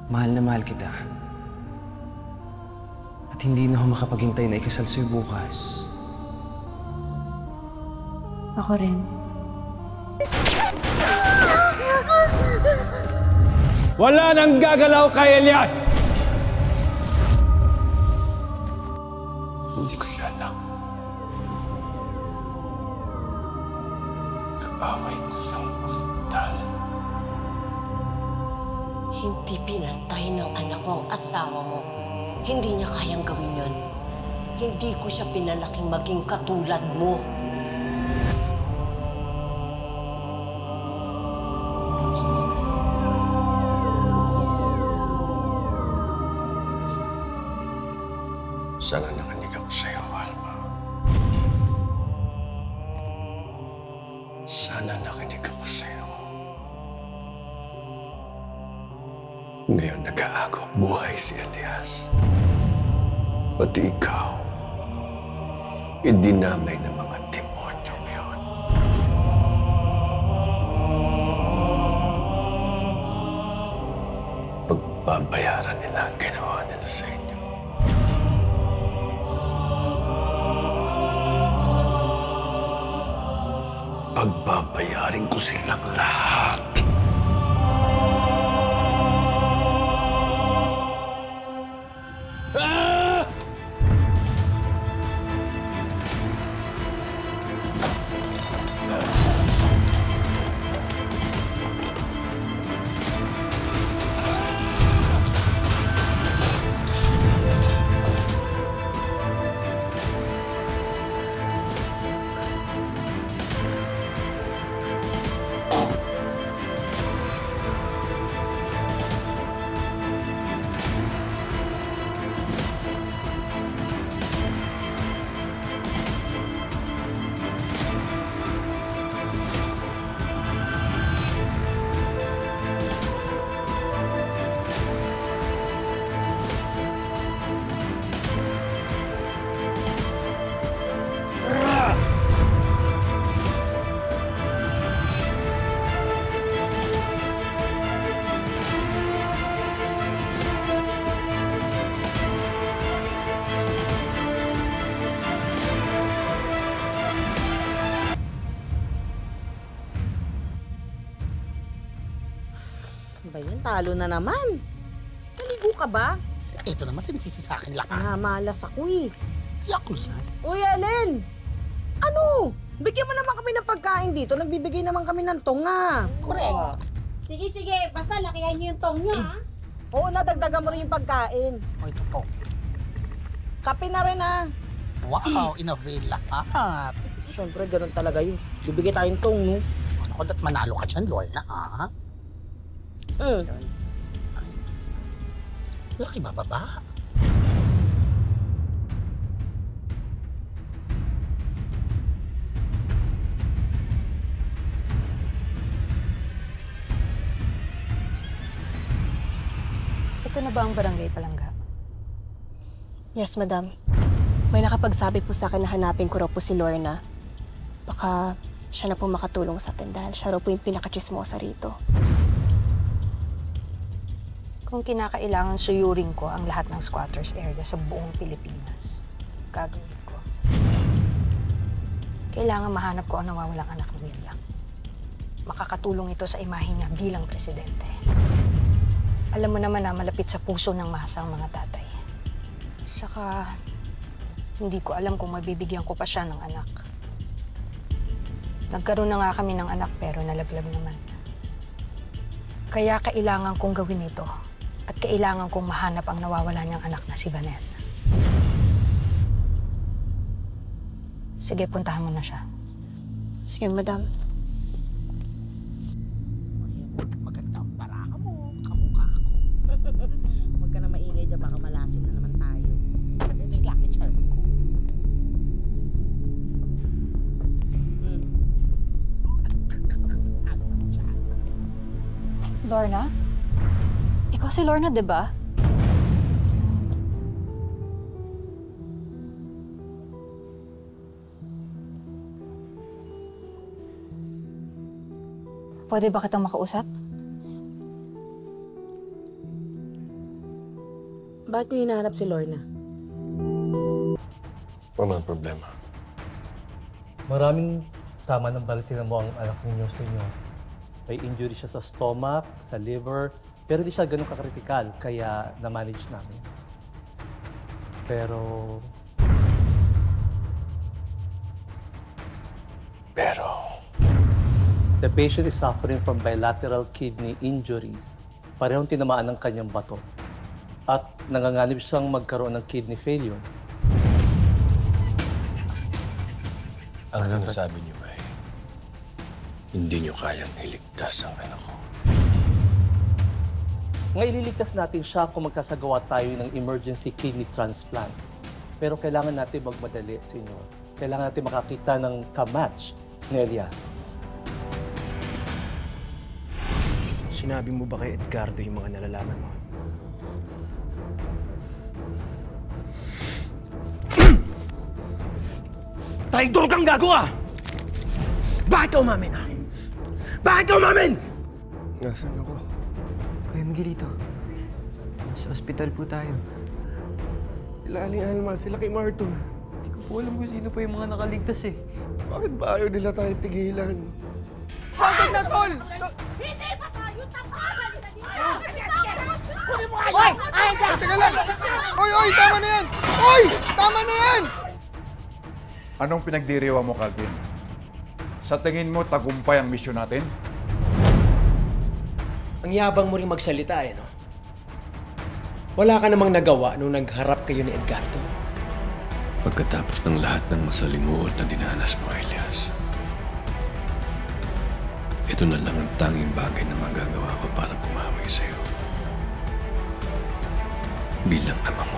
Mahal na mahal kita. At hindi na ako makapaghintay na ikasal sa'yo bukas. Ako rin. Wala nang gagalaw kay Elias! Hindi ko siya anak. Kaaway ko siyang maktal. Hindi pinatay ng anak ko ang asawa mo. Hindi niya kayang gawin yon. Hindi ko siya pinalaking maging katulad mo. Sana nanganig ako sa'yo, Alma. Sana nakinig ako sa'yo. Ngayon nag-aagaw buhay si Elias. Pati ikaw, idinamay ng mga demonyong yun. Pagbabayaran nila ang ginawa nila sa inyo. Pagbabayarin ko silang lahat. Ba yan? Talo na naman. Naligo ka ba? Ito naman sinisisi sa akin lahat. Malas ako eh. Ay, ako yan. Uy, Ellen! Ano? Bigyan mo naman kami ng pagkain dito. Nagbibigay naman kami ng tonga. Correct. Sige, basta lakihan niyo yung tong niyo, ha? Oo, nadagdagan mo rin yung pagkain. O, ito to. Kape na rin ah. Wow, in-avail lahat. Siyempre, ganun talaga yun. Bibigay tayong tong, no? Ako, da't manalo ka dyan, Lorna, ha? Laki ba baba? Ito na ba ang barangay Palangga? Yes, madam. May nakapagsabi po sa akin na hanapin ko raw po si Lorna. Baka siya na po makatulong sa atin dahil siya raw po yung pinakachismosa rito. Kung kinakailangan suyurin ko ang lahat ng squatters area sa buong Pilipinas, gagawin ko. Kailangan mahanap ko ang nawawalang anak ni William. Makakatulong ito sa imahe niya bilang presidente. Alam mo naman na malapit sa puso ng masa ang mga tatay. Saka, hindi ko alam kung mabibigyan ko pa siya ng anak. Nagkaroon na nga kami ng anak pero nalaglag naman. Kaya kailangan kong gawin ito. At kailangan kong mahanap ang nawawala niyang anak na si Vanessa. Sige, puntahan mo na siya. Sige, madam. Maganda ang paraka mo, kamukha ako. Huwag ka na maingay dyan, baka malasim na naman tayo. Ito yung lucky charm ko. Ano dyan? Lorna? Ikaw si Lorna, di ba? Pwede ba kitang makausap? Bakit niyo hinahanap si Lorna? Ano ang problema? Maraming tama ng balitin mo ang anak ninyo sa inyo. May injury siya sa stomach, sa liver, pero di siya ganun kakritikal, kaya na-manage namin. Pero... The patient is suffering from bilateral kidney injuries. Parehong tinamaan ng kanyang bato. At nanganganib siyang magkaroon ng kidney failure. Ang sinasabi niyo ba hindi niyo kayang iligtas ang anak ko? Nga ililigtas natin siya kung magsasagawa tayo ng emergency kidney transplant. Pero kailangan natin magmadali, senyor. Kailangan natin makakita ng kamatch, Nelia. Sinabi mo ba kay Edgardo yung mga nalalaman mo? Traidor kang gago ah! Bakit ka umamin ha? Bakit ka umamin? Nasaan ako? Kuya Miguelito, sa ospital po tayo. Sila Aling Alma, sila kay Marton. Hindi ko po alam kung sino pa yung mga nakaligtas eh. Bakit ba ayaw nila tayo tigilan? Bakit na, Tol? Hindi pa tayo tapasan! Hoy! Ay, Teka lang! Oy! Tama na yan! Oy! Tama na yan! Anong pinagdiriwa mo, Calvin? Sa tingin mo, tagumpay ang misyon natin? Ang yabang mo rin magsalita no? Wala ka namang nagawa nung nagharap kayo ni Edgardo. Pagkatapos ng lahat ng masalimuot na dinanas mo, Elias, ito na lang ang tanging bagay na magagawa ko para bumawi sa'yo. Bilang amang